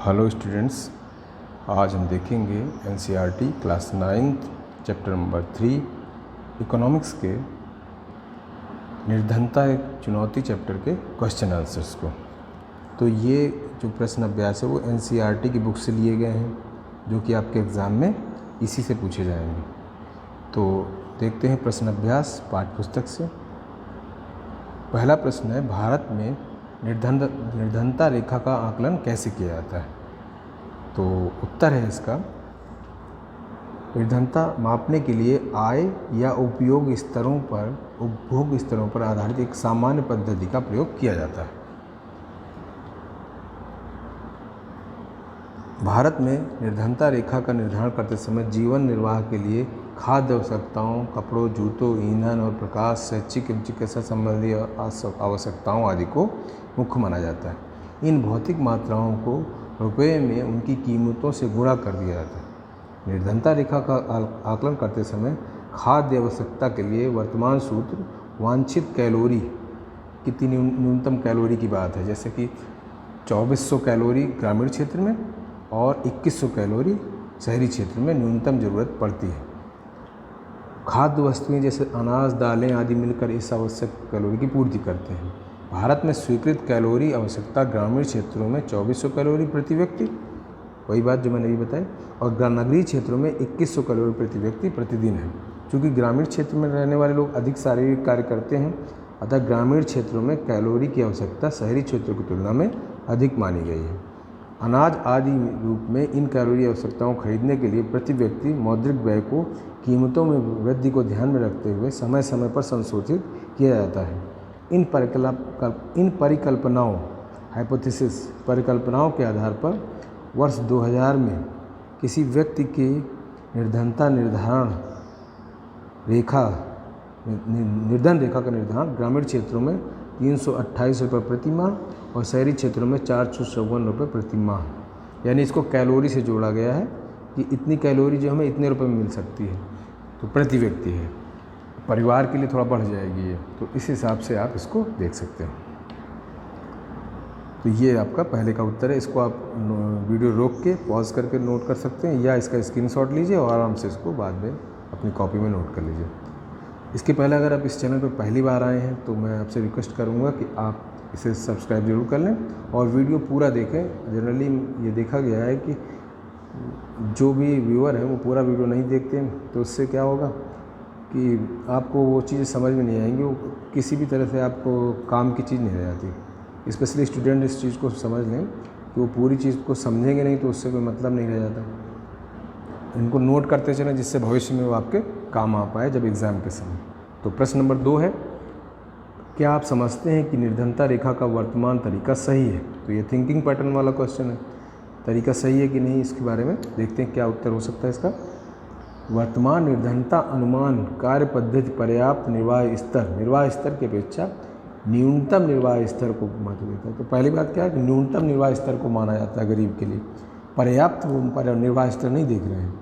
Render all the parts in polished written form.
Hello students, आज हम देखेंगे NCERT class 9 chapter number 3 economics के निर्धनता एक चुनौती चैप्टर के क्वेश्चन आंसर्स को। तो ये जो प्रश्न अभ्यास है वो एनसीईआरटी की बुक से लिए गए हैं, जो कि आपके एग्ज़ाम में इसी से पूछे जाएंगे। तो देखते हैं प्रश्न अभ्यास पाठ्य पुस्तक से। पहला प्रश्न है, भारत में निर्धनता रेखा का आकलन कैसे किया जाता है? तो उत्तर है इसका, निर्धनता मापने के लिए आय या उपभोग स्तरों पर आधारित एक सामान्य पद्धति का प्रयोग किया जाता है। भारत में निर्धनता रेखा का निर्धारण करते समय जीवन निर्वाह के लिए खाद्य आवश्यकताओं, कपड़ों, जूतों, ईंधन और प्रकाश, शैक्षिक एवं चिकित्सा संबंधी आवश्यकताओं आदि को मुख्य माना जाता है। इन भौतिक मात्राओं को रुपये में उनकी कीमतों से गुणा कर दिया जाता है। निर्धनता रेखा का आकलन करते समय खाद्य आवश्यकता के लिए वर्तमान सूत्र वांछित कैलोरी कितनी न्यूनतम कैलोरी की बात है, जैसे कि 2400 कैलोरी ग्रामीण क्षेत्र में और 2100 कैलोरी शहरी क्षेत्र में न्यूनतम ज़रूरत पड़ती है। खाद्य वस्तुएं जैसे अनाज, दालें आदि मिलकर इस आवश्यक कैलोरी की पूर्ति करते हैं। भारत में स्वीकृत कैलोरी आवश्यकता ग्रामीण क्षेत्रों में 2400 कैलोरी प्रति व्यक्ति, वही बात जो मैंने अभी बताई, और नगरीय क्षेत्रों में 2100 कैलोरी प्रति व्यक्ति प्रतिदिन है। चूँकि ग्रामीण क्षेत्र में रहने वाले लोग अधिक शारीरिक कार्य करते हैं, अतः ग्रामीण क्षेत्रों में कैलोरी की आवश्यकता शहरी क्षेत्रों की तुलना में अधिक मानी गई है। अनाज आदि रूप में इन कैलोरी आवश्यकताओं को खरीदने के लिए प्रति व्यक्ति मौद्रिक व्यय को कीमतों में वृद्धि को ध्यान में रखते हुए समय समय पर संशोधित किया जाता है। इन परिकल्पनाओं परिकल्पनाओं के आधार पर वर्ष 2000 में किसी व्यक्ति की निर्धन रेखा का निर्धारण ग्रामीण क्षेत्रों में 328 रुपये प्रति माह और शहरी क्षेत्रों में 454 रुपये प्रति माह, यानी इसको कैलोरी से जोड़ा गया है कि इतनी कैलोरी जो हमें इतने रुपए में मिल सकती है, तो प्रति व्यक्ति है। परिवार के लिए थोड़ा बढ़ जाएगी ये, तो इस हिसाब से आप इसको देख सकते हैं। तो ये आपका पहले का उत्तर है। इसको आप वीडियो रोक के पॉज करके नोट कर सकते हैं, या इसका स्क्रीनशॉट लीजिए और आराम से इसको बाद में अपनी कॉपी में नोट कर लीजिए। इसके पहले अगर आप इस चैनल पर पहली बार आए हैं तो मैं आपसे रिक्वेस्ट करूंगा कि आप इसे सब्सक्राइब जरूर कर लें और वीडियो पूरा देखें। जनरली ये देखा गया है कि जो भी व्यूअर हैं वो पूरा वीडियो नहीं देखते हैं, तो उससे क्या होगा कि आपको वो चीज़ें समझ में नहीं आएंगी, वो किसी भी तरह से आपको काम की चीज़ नहीं रह जाती। स्पेशली स्टूडेंट इस चीज़ को समझ लें कि वो पूरी चीज़ को समझेंगे नहीं तो उससे कोई मतलब नहीं रह जाता। इनको नोट करते चलें जिससे भविष्य में वो आपके काम आ पाए जब एग्ज़ाम के समय। तो प्रश्न नंबर 2 है, क्या आप समझते हैं कि निर्धनता रेखा का वर्तमान तरीका सही है? तो ये थिंकिंग पैटर्न वाला क्वेश्चन है। तरीका सही है कि नहीं, इसके बारे में देखते हैं क्या उत्तर हो सकता है इसका। वर्तमान निर्धनता अनुमान कार्य पद्धति पर्याप्त निर्वाह स्तर की अपेक्षा न्यूनतम निर्वाह स्तर को महत्व देता है। तो पहली बात क्या है कि न्यूनतम निर्वाह स्तर को माना जाता है गरीब के लिए, पर्याप्त निर्वाह स्तर नहीं देख रहे हैं।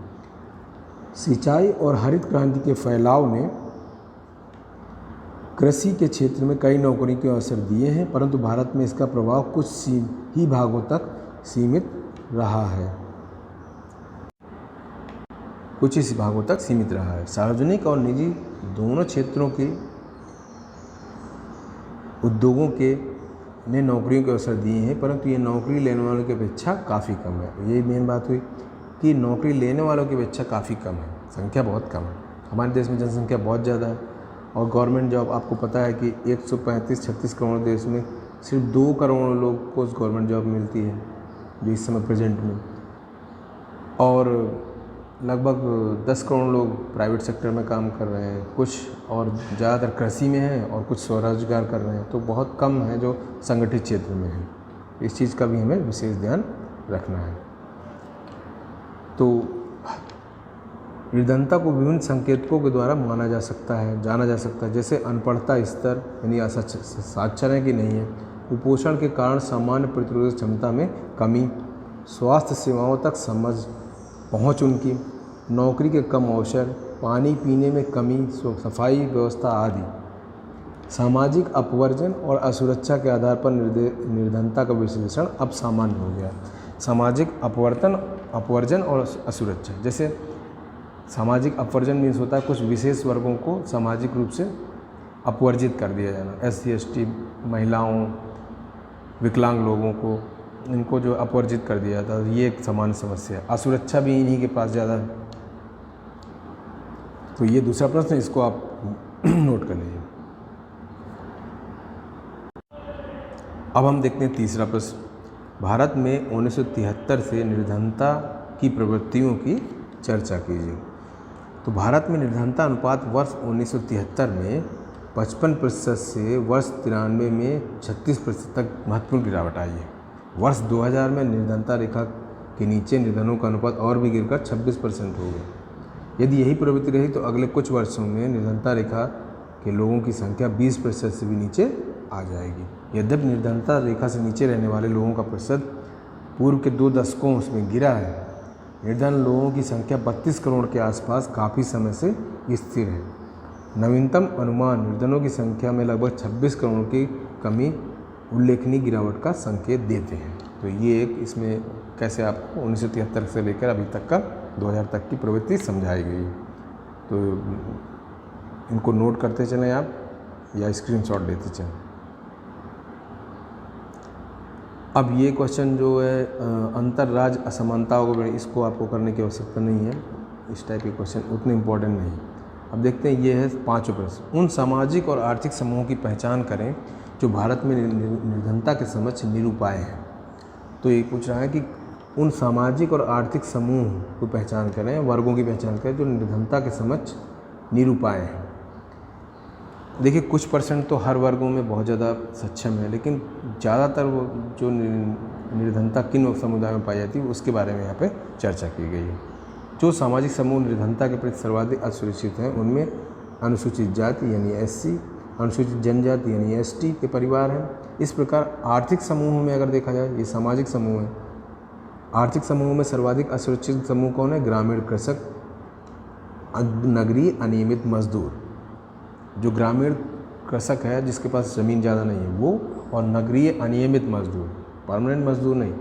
सिंचाई और हरित क्रांति के फैलाव ने कृषि के क्षेत्र में कई नौकरियों के अवसर दिए हैं, परंतु भारत में इसका प्रभाव कुछ ही भागों तक सीमित रहा है। सार्वजनिक और निजी दोनों क्षेत्रों के उद्योगों ने नौकरियों के अवसर दिए हैं, परंतु ये नौकरी लेने वालों की अपेक्षा काफ़ी कम है। यही मेन बात हुई कि नौकरी लेने वालों की अपेक्षा काफ़ी कम है, संख्या बहुत कम है। हमारे देश में जनसंख्या बहुत ज़्यादा है और गवर्नमेंट जॉब आपको पता है कि 135-36 करोड़ देश में सिर्फ 2 करोड़ लोग को गवर्नमेंट जॉब मिलती है जो इस समय प्रेजेंट में, और लगभग 10 करोड़ लोग प्राइवेट सेक्टर में काम कर रहे हैं, कुछ और ज़्यादातर कृषि में हैं और कुछ स्वरोजगार कर रहे हैं। तो बहुत कम है जो संगठित क्षेत्र में है। इस चीज़ का भी हमें विशेष ध्यान रखना है। तो निर्धनता को विभिन्न संकेतकों के द्वारा जाना जा सकता है, जैसे अनपढ़ता स्तर यानी साक्षर है कि नहीं है, कुपोषण के कारण सामान्य प्रतिरोधक क्षमता में कमी, स्वास्थ्य सेवाओं तक पहुंच उनकी, नौकरी के कम अवसर, पानी पीने में कमी, सफाई व्यवस्था आदि। सामाजिक अपवर्जन और असुरक्षा के आधार पर निर्धनता का विश्लेषण अब सामान्य हो गया। सामाजिक अपवर्जन और असुरक्षा। जैसे सामाजिक अपवर्जन मीन्स होता है कुछ विशेष वर्गों को सामाजिक रूप से अपवर्जित कर दिया जाना, SC ST, महिलाओं, विकलांग लोगों को, इनको जो अपवर्जित कर दिया जाता है, ये एक सामान्य समस्या है। असुरक्षा भी इन्हीं के पास ज़्यादा है। तो ये दूसरा प्रश्न, इसको आप नोट कर लीजिए। अब हम देखते हैं तीसरा प्रश्न। भारत में 1973 से निर्धनता की प्रवृत्तियों की चर्चा कीजिए। तो भारत में निर्धनता अनुपात वर्ष 1973 में 55% से वर्ष 93 में 36% तक महत्वपूर्ण गिरावट आई है। वर्ष 2000 में निर्धनता रेखा के नीचे निर्धनों का अनुपात और भी गिरकर 26% हो गया। यदि यही प्रवृत्ति रही तो अगले कुछ वर्षों में निर्धनता रेखा के लोगों की संख्या 20% से भी नीचे आ जाएगी। यद्यपि निर्धनता रेखा से नीचे रहने वाले लोगों का प्रतिशत पूर्व के 2 दशकों में गिरा है। निर्धन लोगों की संख्या 32 करोड़ के आसपास काफ़ी समय से स्थिर है। नवीनतम अनुमान निर्धनों की संख्या में लगभग 26 करोड़ की कमी उल्लेखनीय गिरावट का संकेत देते हैं। तो ये एक इसमें कैसे आपको 1973 से लेकर अभी तक का 2000 तक की प्रवृत्ति समझाई गई। तो इनको नोट करते चलें आप या स्क्रीनशॉट लेते चलें। अब ये क्वेश्चन जो है अंतर्राज्य असमानताओं को, इसको आपको करने की आवश्यकता नहीं है। इस टाइप के क्वेश्चन उतने इम्पोर्टेंट नहीं। अब देखते हैं, ये है 5वां प्रश्न। उन सामाजिक और आर्थिक समूहों की पहचान करें जो भारत में निर्धनता के समक्ष निरुपाय हैं। तो ये पूछ रहा है कि उन सामाजिक और आर्थिक समूह को पहचान करें, वर्गों की पहचान करें जो निर्धनता के समक्ष निरुपाय हैं। देखिए कुछ % तो हर वर्गों में बहुत ज़्यादा सक्षम है, लेकिन ज़्यादातर वो जो निर्धनता किन समुदायों में पाई जाती है उसके बारे में यहाँ पे चर्चा की गई है। जो सामाजिक समूह निर्धनता के प्रति सर्वाधिक असुरक्षित हैं उनमें अनुसूचित जाति यानी SC, अनुसूचित जनजाति यानी ST के परिवार हैं। इस प्रकार आर्थिक समूहों में अगर देखा जाए, ये सामाजिक समूह हैं। आर्थिक समूहों में सर्वाधिक असुरक्षित समूह कौन है? ग्रामीण कृषक, नगरीय अनियमित मजदूर। जो ग्रामीण कृषक है जिसके पास ज़मीन ज़्यादा नहीं है वो, और नगरीय अनियमित मजदूर, परमानेंट मजदूर नहीं।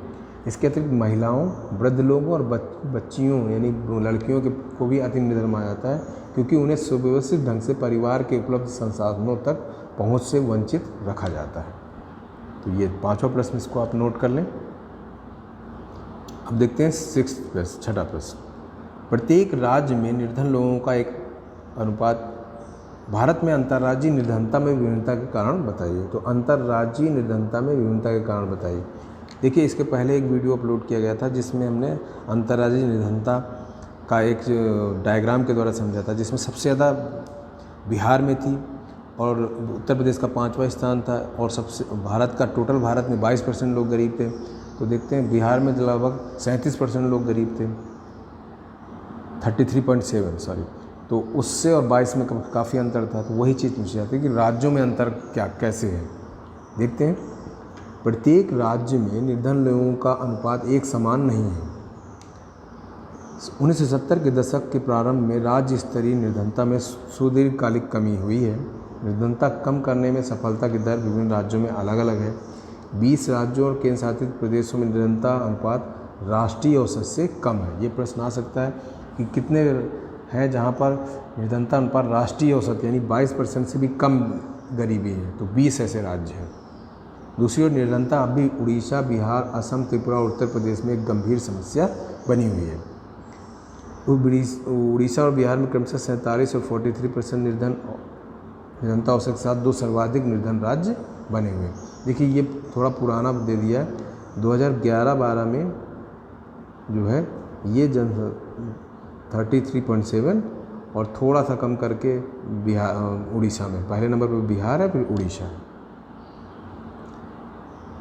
इसके अतिरिक्त महिलाओं, वृद्ध लोगों और बच्चियों यानी लड़कियों को भी अति निर्धन माना जाता है, क्योंकि उन्हें सुव्यवस्थित ढंग से परिवार के उपलब्ध संसाधनों तक पहुंच से वंचित रखा जाता है। तो ये 5वां प्रश्न, इसको आप नोट कर लें। अब देखते हैं 6th प्रश्न, 6ठा प्रश्न। प्रत्येक राज्य में निर्धन लोगों का एक अनुपात। भारत में अंतर्राज्यीय निर्धनता में विभिन्नता के कारण बताइए। तो अंतर्राज्यीय निर्धनता में विभिन्नता के कारण बताइए। देखिए इसके पहले एक वीडियो अपलोड किया गया था जिसमें हमने अंतर्राज्यीय निर्धनता का एक डायग्राम के द्वारा समझा था, जिसमें सबसे ज़्यादा बिहार में थी और उत्तर प्रदेश का 5वां स्थान था, और सबसे भारत का टोटल भारत में 22% लोग गरीब थे। तो देखते हैं बिहार में लगभग 37% लोग गरीब थे, 33.7 सॉरी। तो उससे और 22 में काफ़ी अंतर था। तो वही चीज़ पूछी जाती है कि राज्यों में अंतर कैसे है। देखते हैं, प्रत्येक राज्य में निर्धन लोगों का अनुपात एक समान नहीं है। 1970 के दशक के प्रारंभ में राज्य स्तरीय निर्धनता में सुदीर्घकालिक कमी हुई है। निर्धनता कम करने में सफलता की दर विभिन्न राज्यों में अलग अलग है। 20 राज्यों और केंद्र शासित प्रदेशों में निर्धनता अनुपात राष्ट्रीय औसत से कम है। ये प्रश्न आ सकता है कि कितने हैं जहाँ पर निर्धनता अनुपात राष्ट्रीय औसत यानी 22% से भी कम गरीबी है। तो 20 ऐसे राज्य हैं। दूसरी ओर निर्धनता अब भी उड़ीसा, बिहार, असम, त्रिपुरा और उत्तर प्रदेश में एक गंभीर समस्या बनी हुई है। उड़ीसा और बिहार में क्रमशः 47 और 43% निर्धनता औसत के साथ 2 सर्वाधिक निर्धन राज्य बने हुए हैं। देखिए ये थोड़ा पुराना दे दिया है। 2011-12 में जो है ये 33.7 और थोड़ा सा कम करके उड़ीसा में पहले नंबर पर बिहार है, फिर उड़ीसा है।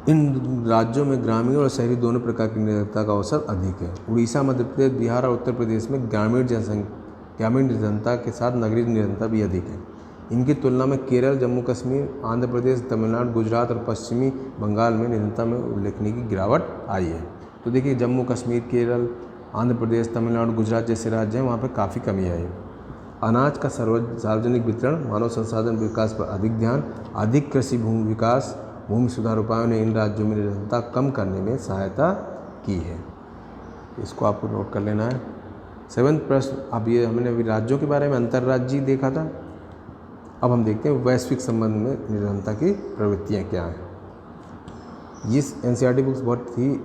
इन राज्यों में ग्रामीण और शहरी दोनों प्रकार की निर्धनता का अवसर अधिक है। उड़ीसा, मध्य प्रदेश, बिहार और उत्तर प्रदेश में ग्रामीण निर्धनता के साथ नगरीय निर्धनता भी अधिक है। इनकी तुलना में केरल, जम्मू कश्मीर, आंध्र प्रदेश, तमिलनाडु, गुजरात और पश्चिमी बंगाल में निर्धनता में उल्लेखनीय की गिरावट आई है। तो देखिए जम्मू कश्मीर, केरल, आंध्र प्रदेश, तमिलनाडु, गुजरात जैसे राज्य हैं, वहाँ पर काफ़ी कमी आई है। अनाज का सार्वजनिक वितरण, मानव संसाधन विकास पर अधिक ध्यान, अधिक कृषि भूमि विकास, भूमि सुधार उपायों ने इन राज्यों में निर्धनता कम करने में सहायता की है। इसको आपको नोट कर लेना है। 7वां प्रश्न, अब ये हमने अभी राज्यों के बारे में अंतर्राज्यीय देखा था, अब हम देखते हैं वैश्विक संबंध में निर्धनता की प्रवृत्तियाँ क्या हैं। ये NCERT बुक्स बहुत ही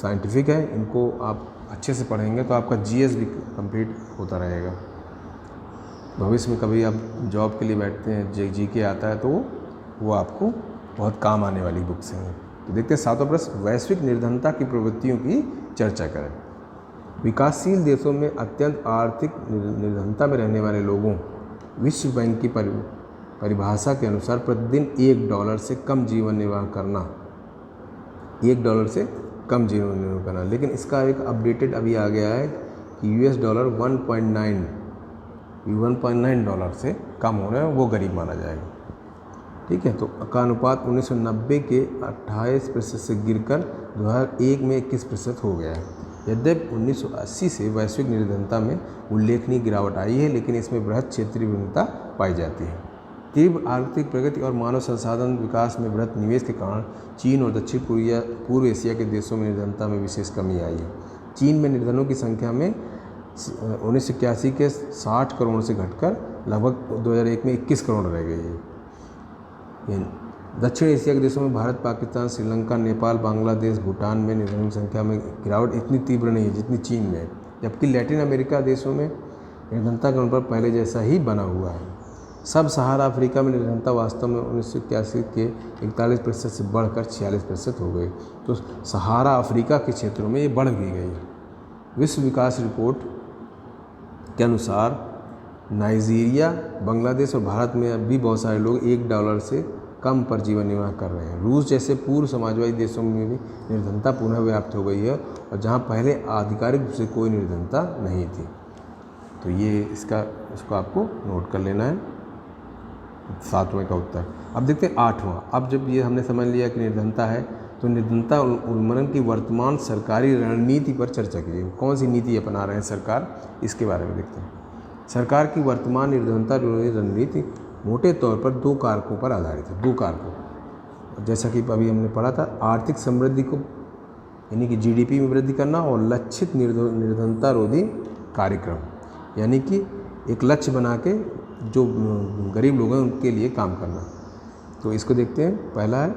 साइंटिफिक है, इनको आप अच्छे से पढ़ेंगे तो आपका GS भी कंप्लीट होता रहेगा। भविष्य में कभी आप जॉब के लिए बैठते हैं, GK आता है तो वो आपको बहुत काम आने वाली बुक्स हैं। तो देखते हैं 7वां प्रश्न, वैश्विक निर्धनता की प्रवृत्तियों की चर्चा करें। विकासशील देशों में अत्यंत आर्थिक निर्धनता में रहने वाले लोगों, विश्व बैंक की परिभाषा के अनुसार प्रतिदिन $1 से कम जीवन निर्वाह करना, $1 से कम जीवन निर्वाह करना। लेकिन इसका एक अपडेटेड अभी आ गया है कि $1.9 से कम होना है वो गरीब माना जाएगा। ठीक है, तो का अनुपात 1990 के 28% से गिरकर 2001 में 21% हो गया है। यद्यपि 1980 से वैश्विक निर्धनता में उल्लेखनीय गिरावट आई है, लेकिन इसमें बृहद क्षेत्रीय भिन्नता पाई जाती है। तीव्र आर्थिक प्रगति और मानव संसाधन विकास में बृहद निवेश के कारण चीन और दक्षिण पूर्व एशिया के देशों में निर्धनता में विशेष कमी आई है। चीन में निर्धनों की संख्या में 1981 के 60 करोड़ से घटकर लगभग 2001 में 21 करोड़ रह गई है। दक्षिण एशिया के देशों में भारत, पाकिस्तान, श्रीलंका, नेपाल, बांग्लादेश, भूटान में निर्धनों की संख्या में गिरावट इतनी तीव्र नहीं है जितनी चीन में है, जबकि लैटिन अमेरिका देशों में निर्धनता का अनुपात पहले जैसा ही बना हुआ है। सब सहारा अफ्रीका में निर्धनता वास्तव में 1981 के 41% से बढ़कर 46% हो गई। तो सहारा अफ्रीका के क्षेत्रों में ये बढ़ भी गई है। विश्व विकास रिपोर्ट के अनुसार नाइजीरिया, बांग्लादेश और भारत में अब भी बहुत सारे लोग $1 से कम पर जीवन निर्वाह कर रहे हैं। रूस जैसे पूर्व समाजवादी देशों में भी निर्धनता पुनः व्याप्त हो गई है, और जहां पहले आधिकारिक रूप से कोई निर्धनता नहीं थी। तो ये इसको आपको नोट कर लेना है, 7वें का उत्तर। अब देखते हैं 8वां। अब जब ये हमने समझ लिया कि निर्धनता है, तो निर्धनता उन्मूलन की वर्तमान सरकारी रणनीति पर चर्चा कीजिए। कौन सी नीति अपना रहे हैं सरकार, इसके बारे में देखते हैं। सरकार की वर्तमान निर्धनता रणनीति मोटे तौर पर 2 कारकों पर आधारित है। 2 कारकों, जैसा कि अभी हमने पढ़ा था, आर्थिक समृद्धि को यानी कि GDP में वृद्धि करना, और लक्षित निर्धनता रोधी कार्यक्रम, यानी कि एक लक्ष्य बना के जो गरीब लोग हैं उनके लिए काम करना। तो इसको देखते हैं। पहला है,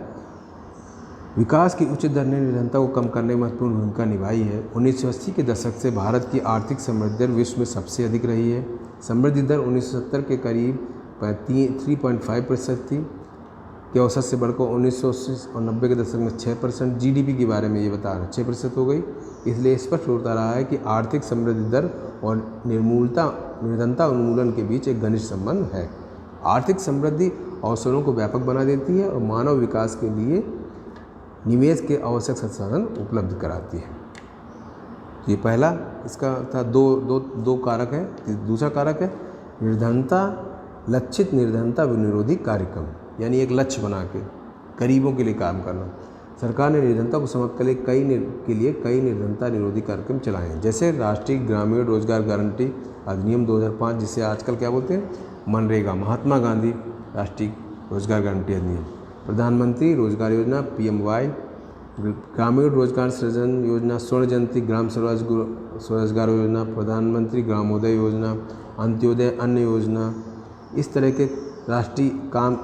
विकास की उच्च दर ने निर्धनता को कम करने में महत्वपूर्ण भूमिका निभाई है। 1980 के दशक से भारत की आर्थिक समृद्धि दर विश्व में सबसे अधिक रही है। समृद्धि दर 1970 के करीब 3.5% थी, के औसत से बढ़कर 1980 और 90 के दशक में 6%। GDP के बारे में ये बता रहे 6% हो गई। इसलिए स्पष्ट होता रहा है कि आर्थिक समृद्धि दर और निर्धनता उन्मूलन के बीच एक घनिष्ठ संबंध है। आर्थिक समृद्धि अवसरों को व्यापक बना देती है और मानव विकास के लिए निवेश के आवश्यक संसाधन उपलब्ध कराती है। ये पहला इसका था। दो कारक है। दूसरा कारक है निर्धनता, लक्षित निर्धनता विनिरोधी कार्यक्रम, यानी एक लक्ष्य बना के गरीबों के लिए काम करना। सरकार ने निर्धनता को समाप्त करने के लिए कई निर्धनता निरोधी कार्यक्रम चलाए हैं, जैसे राष्ट्रीय ग्रामीण रोजगार गारंटी अधिनियम 2005, जिसे आजकल क्या बोलते हैं, मनरेगा, महात्मा गांधी राष्ट्रीय रोजगार गारंटी अधिनियम, प्रधानमंत्री रोजगार योजना PMY, ग्रामीण रोजगार सृजन योजना, स्वर्ण जयंती ग्राम स्वरोजगार योजना, प्रधानमंत्री ग्रामोदय योजना, अंत्योदय अन्न योजना, इस तरह के राष्ट्रीय काम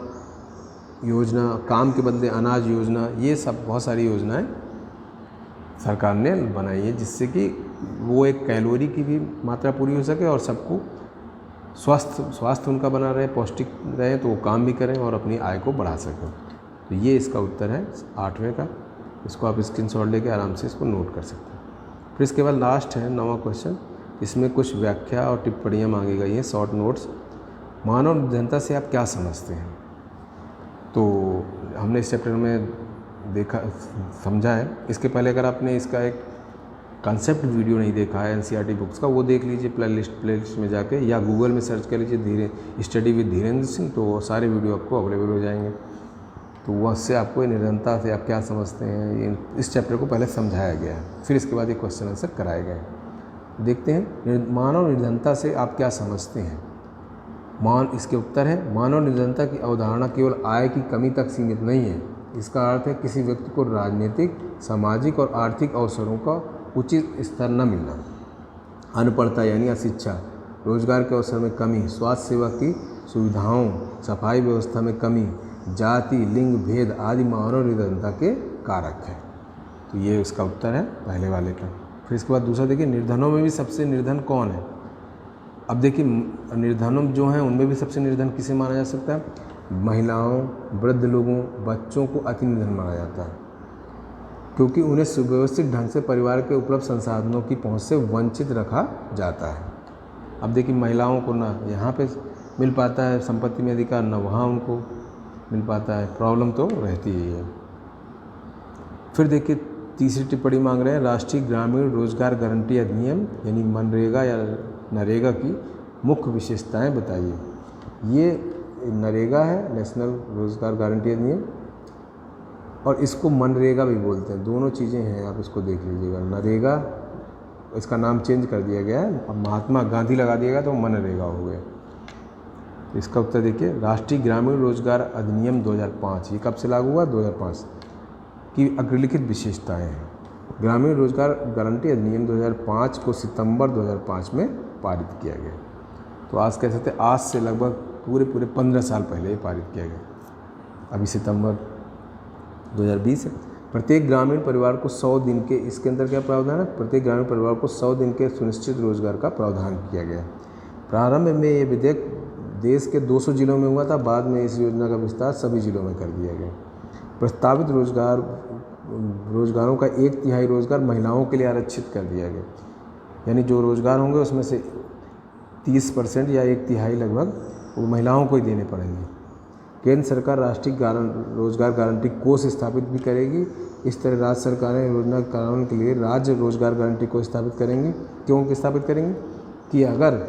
योजना, काम के बदले अनाज योजना, ये सब बहुत सारी योजनाएं सरकार ने बनाई है, जिससे कि वो एक कैलोरी की भी मात्रा पूरी हो सके और सबको स्वास्थ्य उनका बना रहे, पौष्टिक रहे, तो वो काम भी करें और अपनी आय को बढ़ा सकें। तो ये इसका उत्तर है 8वें का। इसको आप स्क्रीनशॉट लेके आराम से इसको नोट कर सकते हैं। फिर इसके बाद लास्ट है 9वां क्वेश्चन। इसमें कुछ व्याख्या और टिप्पणियाँ मांगी गई हैं, शॉर्ट नोट्स। मानव निर्धनता से आप क्या समझते हैं? तो हमने इस चैप्टर में समझा है। इसके पहले अगर आपने इसका एक कंसेप्ट वीडियो नहीं देखा है NCERT बुक्स का, वो देख लीजिए प्लेलिस्ट में जाके, या गूगल में सर्च कर लीजिए स्टडी विद धीरेन्द्र सिंह, तो सारे वीडियो आपको अवेलेबल हो जाएंगे। तो वह से आपको निर्धनता से आप क्या समझते हैं, इस चैप्टर को पहले समझाया गया है, फिर इसके बाद ये क्वेश्चन आंसर कराए गए हैं। देखते हैं मानव निर्धनता से आप क्या समझते हैं। इसके उत्तर है, मानव निर्धनता की अवधारणा केवल आय की कमी तक सीमित नहीं है, इसका अर्थ है किसी व्यक्ति को राजनीतिक, सामाजिक और आर्थिक अवसरों का उचित स्तर न मिलना। अनपढ़ता यानी अशिक्षा, रोजगार के अवसर में कमी, स्वास्थ्य सेवा की सुविधाओं, सफाई व्यवस्था में कमी, जाति, लिंग भेद आदि मानव निर्धनता के कारक है। तो ये इसका उत्तर है पहले वाले का। फिर इसके बाद दूसरा देखिए, निर्धनों में भी सबसे निर्धन कौन है। अब देखिए निर्धनों जो हैं उनमें भी सबसे निर्धन किसे माना जा सकता है? महिलाओं, वृद्ध लोगों, बच्चों को अति निर्धन माना जाता है, क्योंकि उन्हें सुव्यवस्थित ढंग से परिवार के उपलब्ध संसाधनों की पहुंच से वंचित रखा जाता है। अब देखिए महिलाओं को ना यहाँ पे मिल पाता है संपत्ति में अधिकार, ना वहाँ उनको मिल पाता है, प्रॉब्लम तो रहती ही है। फिर देखिए तीसरी टिप्पणी मांग रहे हैं, राष्ट्रीय ग्रामीण रोजगार गारंटी अधिनियम यानी मनरेगा या नरेगा की मुख्य विशेषताएं बताइए। ये नरेगा है, नेशनल रोजगार गारंटी अधिनियम, और इसको मनरेगा भी बोलते हैं, दोनों चीज़ें हैं, आप इसको देख लीजिएगा। नरेगा इसका नाम चेंज कर दिया गया है, अब महात्मा गांधी लगा दिया गया तो मनरेगा हो गया। इसका उत्तर देखिए, राष्ट्रीय ग्रामीण रोजगार अधिनियम 2005, ये कब से लागू हुआ? 2005 की अग्रलिखित विशेषताएं हैं। ग्रामीण रोजगार गारंटी अधिनियम 2005 को सितंबर 2005 में पारित किया गया। तो आज कह सकते हैं आज से लगभग पूरे 15 साल पहले ये पारित किया गया। अभी सितंबर 2020 है। प्रत्येक ग्रामीण परिवार को 100 दिन के, इसके अंदर क्या प्रावधान है? प्रत्येक ग्रामीण परिवार को 100 दिन के सुनिश्चित रोजगार का प्रावधान किया गया। प्रारंभ में ये विधेयक देश के 200 जिलों में हुआ था, बाद में इस योजना का विस्तार सभी जिलों में कर दिया गया। प्रस्तावित रोजगारों का 1/3 रोजगार महिलाओं के लिए आरक्षित कर दिया गया, यानी जो रोजगार होंगे उसमें से 30% या 1/3 लगभग वो महिलाओं को ही देने पड़ेंगे। केंद्र सरकार राष्ट्रीय रोजगार गारंटी कोष स्थापित भी करेगी। इस तरह राज्य सरकारें योजना कार्यान्वयन के लिए राज्य रोजगार गारंटी कोष स्थापित करेंगी। क्यों स्थापित करेंगी? कि अगर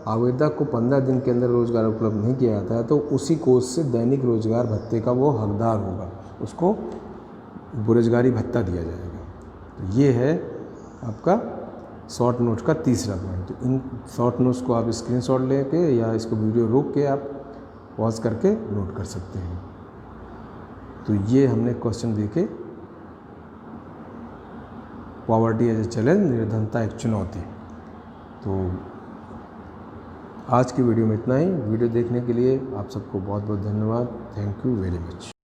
आवेदक को 15 दिन के अंदर रोजगार उपलब्ध नहीं किया जाता है तो उसी कोष से दैनिक रोजगार भत्ते का वो हकदार होगा, उसको बेरोजगारी भत्ता दिया जाएगा। तो ये है आपका शॉर्ट नोट का तीसरा पॉइंट। तो इन शॉर्ट नोट्स को आप स्क्रीनशॉट लेके या इसको वीडियो रोक के आप पॉज करके नोट कर सकते हैं। तो ये हमने क्वेश्चन देखे, पॉवर्टी एज ए चैलेंज, निर्धनता एक चुनौती। तो आज की वीडियो में इतना ही। वीडियो देखने के लिए आप सबको बहुत बहुत धन्यवाद। Thank you very much.